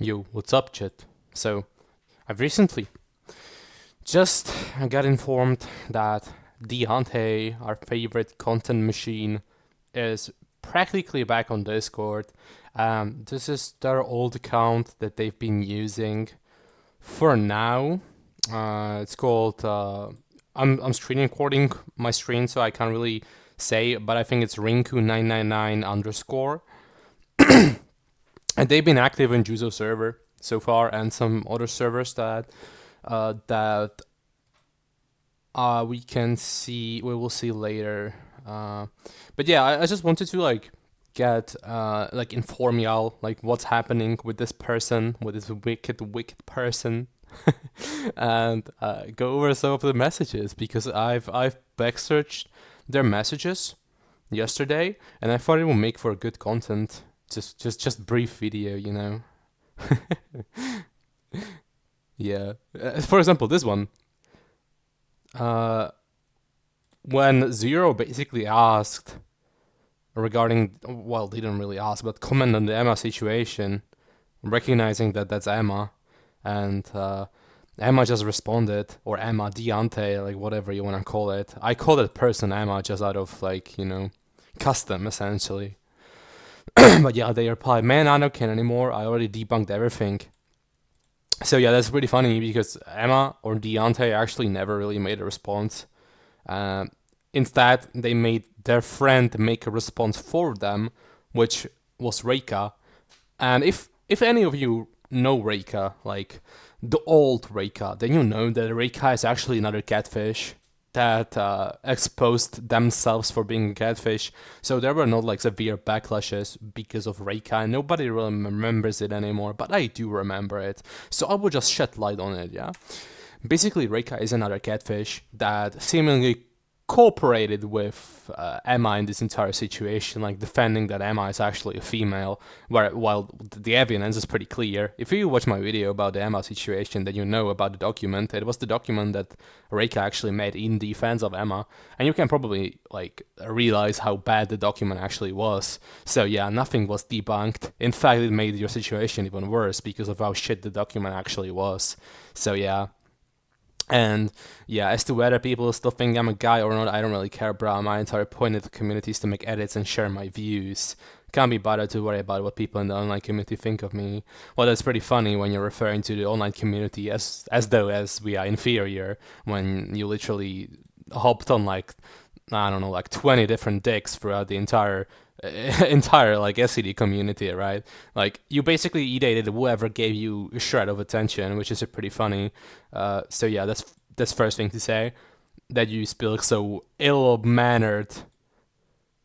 Yo, what's up, Chit? So, I've recently just got informed that DeAnte, our favorite content machine, is practically back on Discord. This is their old account that they've been using for now. It's called. I'm screen recording my screen, so I can't really say, but I think it's Rinku999 underscore. And they've been active in Juzo server so far, and some other servers that we will see later. But yeah, I just wanted to get inform y'all what's happening with this person, with this wicked person, and go over some of the messages because I've back searched their messages yesterday, and I thought it would make for good content. Just brief video, you know. Yeah. For example, this one. Uh, when Zero basically asked regarding, well, they didn't really ask, but comment on the Emma situation, recognizing that that's Emma, and Emma just responded, or Emma DeAnte, like whatever you want to call it. I call that person Emma just out of custom essentially. But yeah, they replied, "Man, I don't care anymore. I already debunked everything." So yeah, that's pretty funny because Emma or DeAnte actually never really made a response. Instead, they made their friend make a response for them, which was Reika. And if any of you know Reika, like the old Reika, then you know that Reika is actually another catfish that exposed themselves for being a catfish. So there were not like severe backlashes because of Reika, and nobody really remembers it anymore, but I do remember it. So I will just shed light on it, yeah? Basically, Reika is another catfish that seemingly cooperated with Emma in this entire situation, like defending that Emma is actually a female, while the evidence is pretty clear. If you watch my video about the Emma situation, then you know about the document. It was the document that Reika actually made in defense of Emma, and you can probably realize how bad the document actually was. So yeah, nothing was debunked. In fact, it made your situation even worse because of how shit the document actually was. So yeah. And yeah, as to whether people still think I'm a guy or not, I don't really care, bro. My entire point of the community is to make edits and share my views. Can't be bothered to worry about what people in the online community think of me. Well, that's pretty funny when you're referring to the online community as though as we are inferior, when you literally hopped on I don't know, 20 different dicks throughout the entire SCD community, right? Like you basically dated whoever gave you a shred of attention, which is pretty funny. So yeah, that's first thing to say, that you spill so ill-mannered.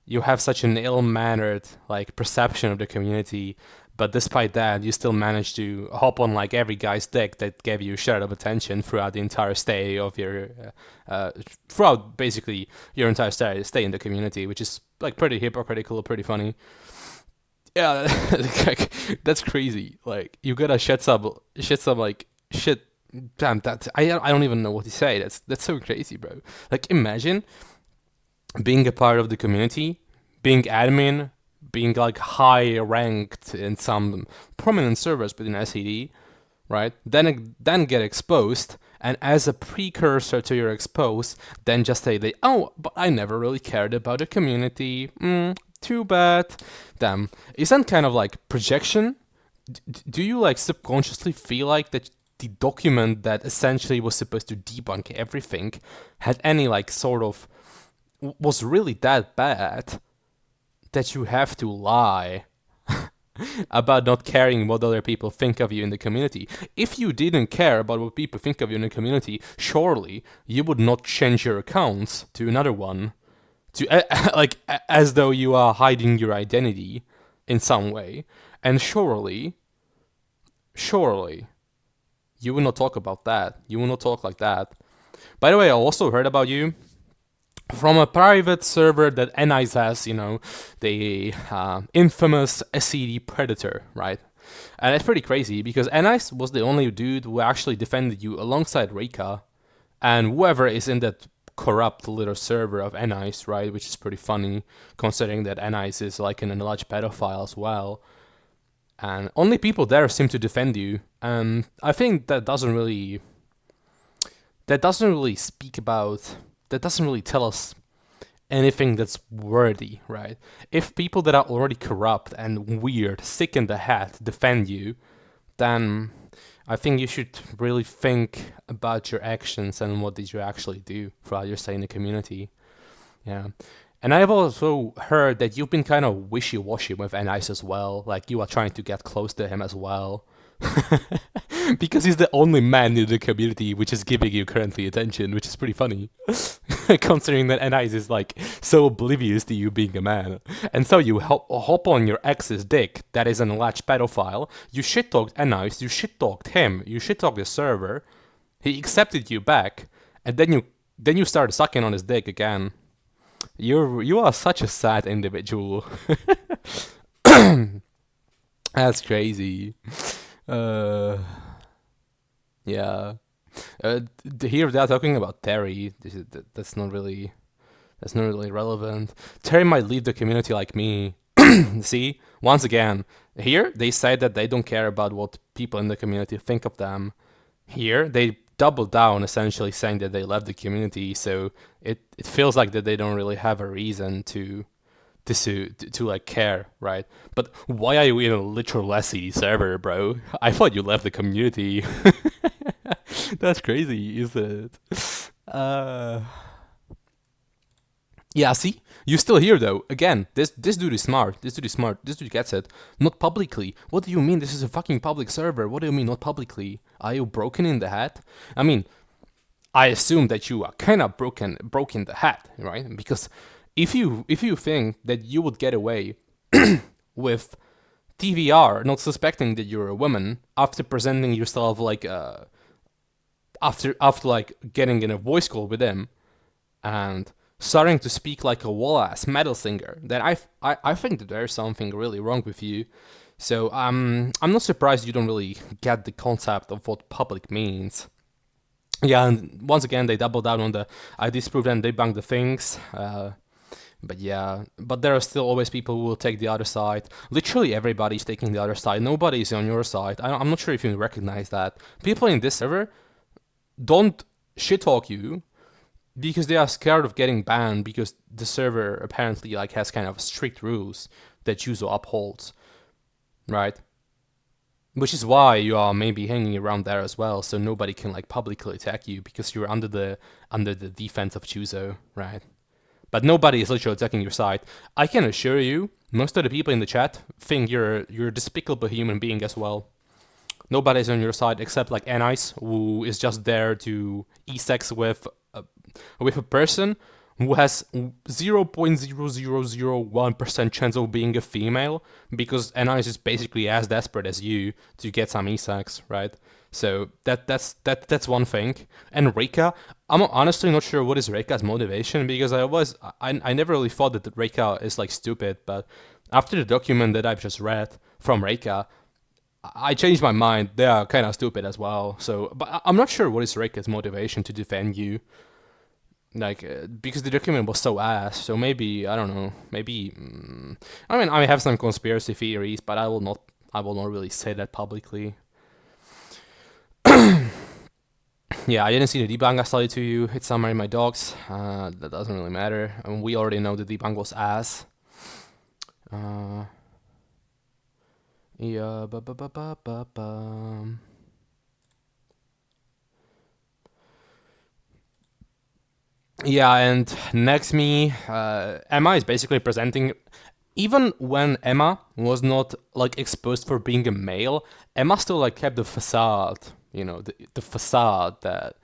You have such an ill-mannered perception of the community, but despite that, you still manage to hop on every guy's dick that gave you a shred of attention throughout the entire stay of your, throughout basically your entire stay in the community, which is pretty hypocritical, pretty funny. Yeah, that's crazy. Like you gotta shed some shit. Damn, that I don't even know what to say. That's so crazy, bro. Like imagine being a part of the community, being admin, being high ranked in some prominent servers within SED, right? Then get exposed, and as a precursor to your expose, then just say they, oh, but I never really cared about the community. Too bad. Damn, isn't kind of projection? Do you subconsciously feel like that the document that essentially was supposed to debunk everything had any sort of was really that bad that you have to lie about not caring what other people think of you in the community? If you didn't care about what people think of you in the community, surely you would not change your accounts to another one, to as though you are hiding your identity in some way. And surely you will not talk about that. You will not talk like that. By the way, I also heard about you from a private server that NICE has, the infamous SCD Predator, right? And it's pretty crazy because NICE was the only dude who actually defended you alongside Reika and whoever is in that corrupt little server of NICE, right? Which is pretty funny considering that NICE is an alleged pedophile as well. and only people there seem to defend you. And I think that doesn't really speak about, that doesn't really tell us anything that's worthy, right? If people that are already corrupt and weird, sick in the head, defend you, then I think you should really think about your actions and what did you actually do throughout your stay in the community. Yeah. And I've also heard that you've been kind of wishy-washy with Nice as well. Like you are trying to get close to him as well. Because he's the only man in the community which is giving you currently attention, which is pretty funny. Considering that Nice is like so oblivious to you being a man. And so you hop on your ex's dick that is an alleged pedophile. You shit-talked Nice, you shit-talked him, you shit-talked the server. He accepted you back, and then you started sucking on his dick again. You are such a sad individual. That's crazy. Yeah. Here they're talking about Terry. That's not really relevant. Terry might leave the community like me. See, once again, here they say that they don't care about what people in the community think of them. Here they double down, essentially saying that they left the community. So it feels like that they don't really have a reason to like care, right? But why are you in a literal Lassie server, bro? I thought you left the community. That's crazy, isn't it? Yeah, see? You still here though. Again, this dude is smart. This dude gets it. Not publicly. What do you mean this is a fucking public server? What do you mean not publicly? Are you broken in the head? I mean, I assume that you are kind of broken in the head, right? Because if you think that you would get away with TVR not suspecting that you're a woman after presenting yourself like after like getting in a voice call with him and starting to speak like a wall-ass metal singer, then I think that there's something really wrong with you. So I'm not surprised you don't really get the concept of what public means. Yeah, and once again they double down on the I disprove and debunk the things. But yeah, but there are still always people who will take the other side. Literally everybody's taking the other side. Nobody's on your side. I'm not sure if you recognize that. People in this server don't shit talk you because they are scared of getting banned because the server apparently like has kind of strict rules that Juzo upholds, right? Which is why you are maybe hanging around there as well, so nobody can like publicly attack you because you're under the defense of Juzo, right? But nobody is literally attacking your side. I can assure you, most of the people in the chat think you're a despicable human being as well. Nobody's on your side except like Anice, who is just there to e-sex with a person who has 0.0001% chance of being a female, because Anice is basically as desperate as you to get some e-sex, right? So that's one thing. And Reika, I'm honestly not sure what is Reika's motivation, because I never really thought that Reika is like stupid, but after the document that I've just read from Reika, I changed my mind. They are kind of stupid as well. So, but I'm not sure what is Reika's motivation to defend you. Like, because the document was so ass. So maybe, I don't know. Maybe, I mean, I have some conspiracy theories, but I will not really say that publicly. Yeah, I didn't see the debunk I started to you. It's Summary My Dogs. That doesn't really matter. I mean, we already know the debunk was ass. Yeah, Yeah, and next me, Emma is basically presenting. Even when Emma was not like exposed for being a male, Emma still like kept the facade, the facade that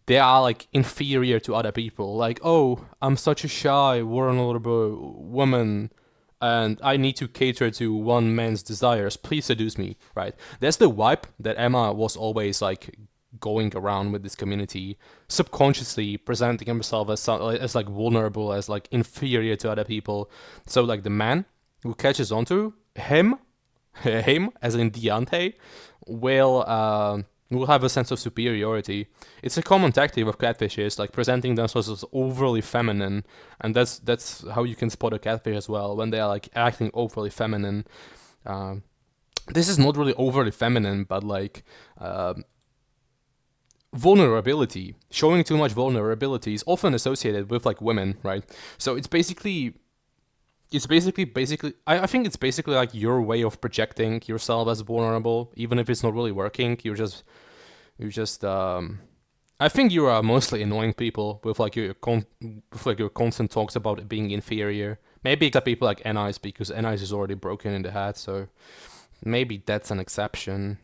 they are like inferior to other people. Like, oh, I'm such a shy, vulnerable woman, and I need to cater to one man's desires. Please seduce me, right? That's the vibe that Emma was always like going around with this community, subconsciously presenting himself as like vulnerable, as like inferior to other people. So like the man who catches onto him as in DeAnte, will have a sense of superiority. It's a common tactic of catfishes, like presenting themselves as overly feminine, and that's how you can spot a catfish as well, when they are like acting overly feminine. this is not really overly feminine, but like vulnerability, showing too much vulnerability is often associated with like women, right? So it's basically I think it's basically like your way of projecting yourself as vulnerable, even if it's not really working. You just I think you are mostly annoying people with like your constant talks about it being inferior. Maybe except people like Anise, because Anise is already broken in the head, so maybe that's an exception.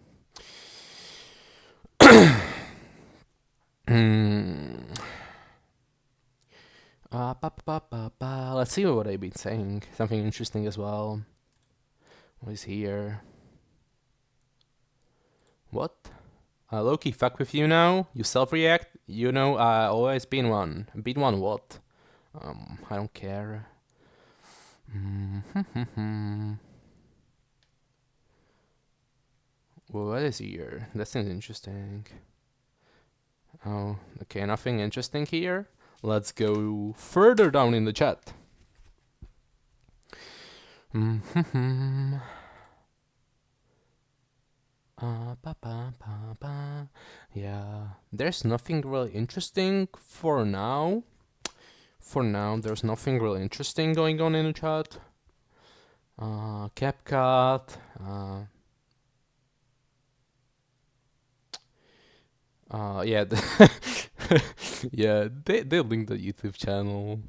Let's see what they've been saying. Something interesting as well. What is here? What? Loki, fuck with you now? You self-react? You know, I always been one. Been one what? I don't care. Well, what is here? That seems interesting. Oh, okay, nothing interesting here. Let's go further down in the chat. Yeah, there's nothing really interesting for now. For now, there's nothing really interesting going on in the chat. CapCut. Yeah, yeah, they linked the YouTube channel.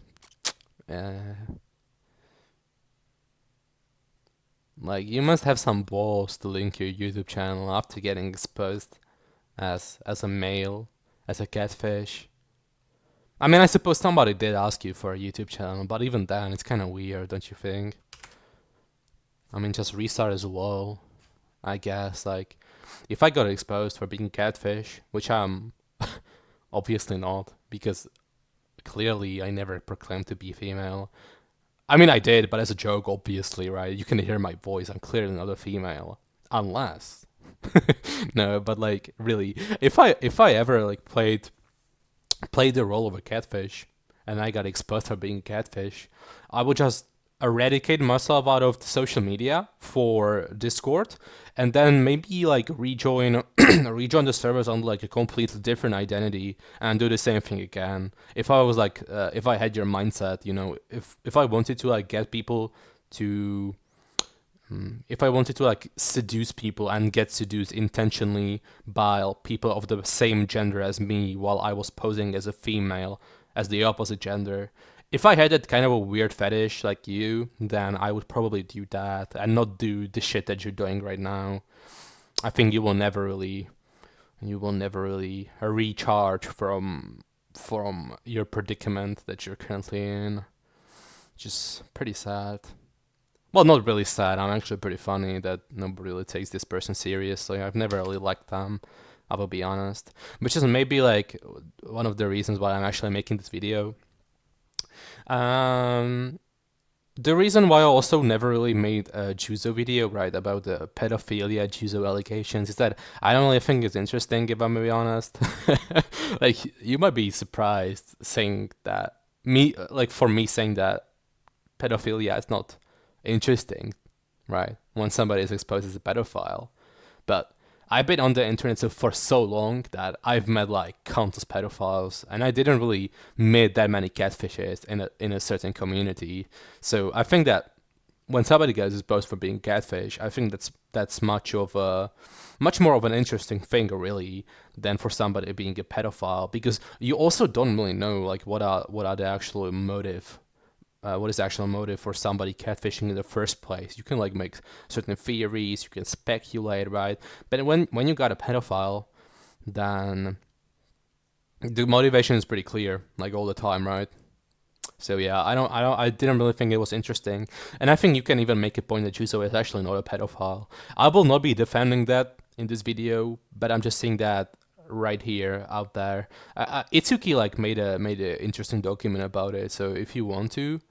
Like, you must have some balls to link your YouTube channel after getting exposed as a male, as a catfish. I mean, I suppose somebody did ask you for a YouTube channel, but even then, it's kind of weird, don't you think? I mean, just restart as well, I guess. Like, if I got exposed for being catfish, which I'm obviously not, because clearly I never proclaimed to be female. I mean, I did, but as a joke, obviously, right? You can hear my voice. I'm clearly not a female, unless no, but like really, if I ever like played the role of a catfish and I got exposed for being a catfish, I would just eradicate myself out of the social media for Discord, and then maybe like rejoin rejoin the servers under like a completely different identity and do the same thing again. If I was like if I had your mindset, you know, if I wanted to like get people to if I wanted to like seduce people and get seduced intentionally by people of the same gender as me while I was posing as a female, as the opposite gender, if I had that kind of a weird fetish like you, then I would probably do that and not do the shit that you're doing right now. I think you will never really recharge from your predicament that you're currently in. Which is pretty sad. Well, not really sad. I'm actually pretty funny that nobody really takes this person seriously. I've never really liked them, I will be honest. Which is maybe like one of the reasons why I'm actually making this video. The reason why I also never really made a Juzo video, right, about the pedophilia Juzo allegations is that I don't really think it's interesting, if I'm gonna be honest. Like, you might be surprised saying that, for me saying that pedophilia is not interesting, right? When somebody is exposed as a pedophile. But I've been on the internet for so long that I've met like countless pedophiles, and I didn't really meet that many catfishes in a certain community. So I think that when somebody gets exposed for being catfish, I think that's much more of an interesting thing, really, than for somebody being a pedophile, because you also don't really know like what are the actual motive. What is the actual motive for somebody catfishing in the first place? You can like make certain theories, you can speculate, right? But when you got a pedophile, then the motivation is pretty clear, like all the time, right? So yeah, I didn't really think it was interesting, and I think you can even make a point that Juzo is actually not a pedophile. I will not be defending that in this video, but I'm just saying that right here out there. Itsuki like made a interesting document about it, so if you want to,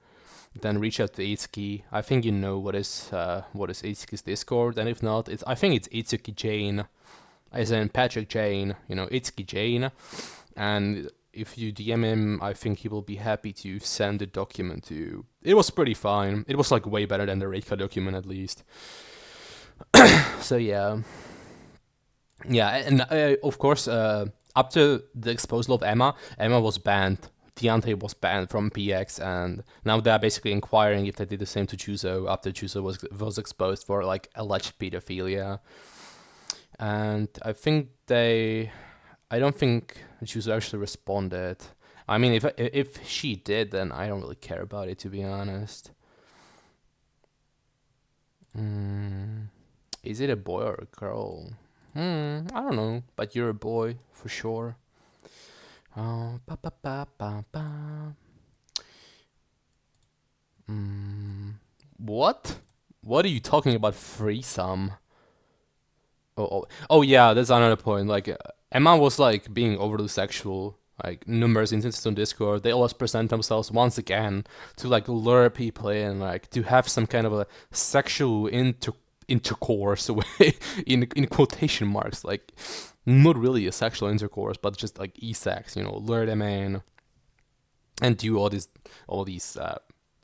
then reach out to Itsuki. I think you know what is Itsuki's Discord, and if not, I think it's Itsuki Jane, as in Patrick Jane, you know, Itsuki Jane, and if you DM him, I think he will be happy to send the document to you. It was pretty fine. It was like way better than the Reika document, at least. So yeah, yeah, and of course, up to the exposal of Emma was banned. DeAnte was banned from PX, and now they're basically inquiring if they did the same to Juzo after Juzo was exposed for like alleged pedophilia. And I don't think Juzo actually responded. I mean, if she did, then I don't really care about it, to be honest. Is it a boy or a girl? I don't know, but you're a boy for sure. Oh, ba ba ba ba ba. What? What are you talking about? Threesome? Oh, yeah. That's another point. Like Emma was like being overly sexual. Like numerous instances on Discord, they always present themselves once again to like lure people in, like to have some kind of a sexual intercourse in quotation marks, like not really a sexual intercourse, but just like e-sex, lure them in and do all these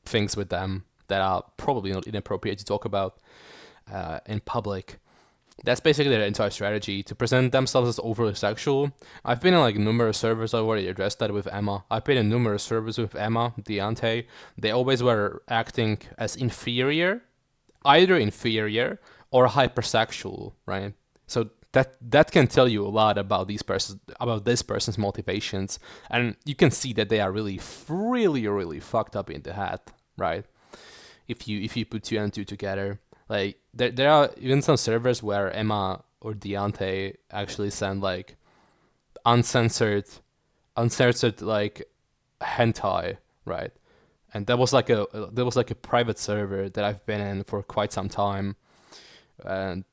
things with them that are probably not inappropriate to talk about in public. That's basically their entire strategy, to present themselves as overly sexual. I've been in like numerous servers. I already addressed that with Emma. I've been in numerous servers with Emma, DeAnte. They always were acting as inferior, either inferior or hypersexual, right? So that can tell you a lot about this person's motivations, and you can see that they are really, really, really fucked up in the head, right? If you put two and two together. Like there are even some servers where Emma or DeAnte actually send like uncensored like hentai, right? And that was like a private server that I've been in for quite some time, and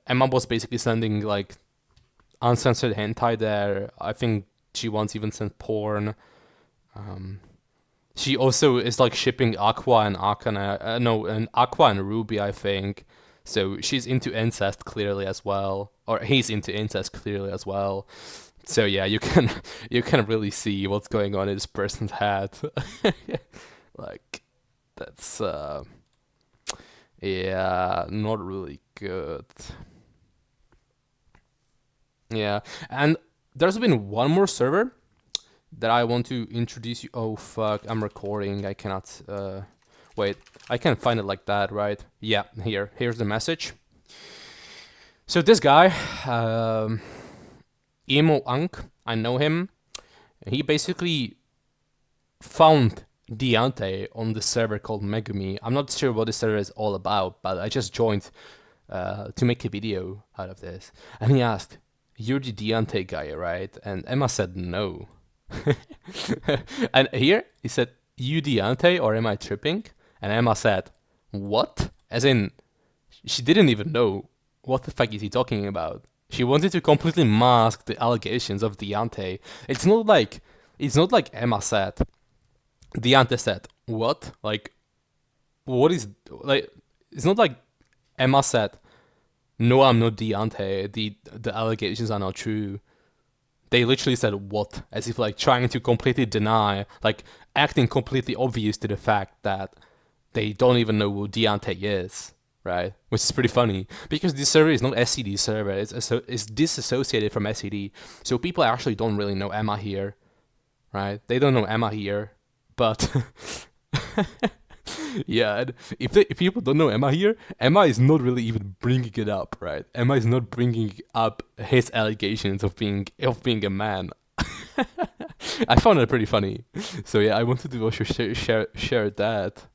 Emma was basically sending like uncensored hentai there. I think she once even sent porn. She also is like shipping Aqua and Akane, no, and Aqua and Ruby, I think. So she's into incest clearly as well, or he's into incest clearly as well. So yeah, you can you can really see what's going on in this person's head. Like that's yeah, not really good. Yeah, and there's been one more server that I want to introduce you. Oh fuck, I'm recording. I cannot. Wait, I can't find it like that, right? Yeah, here's the message. So this guy, Emo Unk, I know him. He basically found DeAnte on the server called Megumi. I'm not sure what this server is all about, but I just joined to make a video out of this. And he asked, "You're the DeAnte guy, right?" And Emma said no. And here he said, "You DeAnte, or am I tripping?" And Emma said, "What?" As in, she didn't even know what the fuck is he talking about. She wanted to completely mask the allegations of DeAnte. It's not like Emma said. DeAnte said, "What? Like, what is like?" It's not like Emma said, "No, I'm not DeAnte. The allegations are not true." They literally said what, as if like trying to completely deny, like acting completely obvious to the fact that they don't even know who DeAnte is, right? Which is pretty funny because this server is not SCD server; it's disassociated from SCD, so people actually don't really know Emma here, right? They don't know Emma here, but yeah, and if people don't know Emma here, Emma is not really even bringing it up, right? Emma is not bringing up his allegations of being a man. I found it pretty funny, so yeah, I wanted to also share that,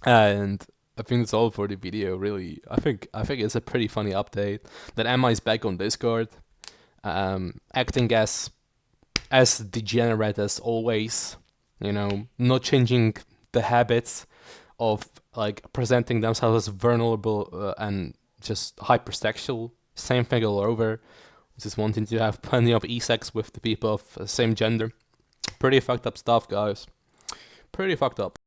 and I think that's all for the video. Really, I think it's a pretty funny update that Emma is back on Discord, acting as degenerate as always. Not changing the habits of like presenting themselves as vulnerable and just hypersexual. Same thing all over. Just wanting to have plenty of e-sex with the people of the same gender. Pretty fucked up stuff, guys. Pretty fucked up.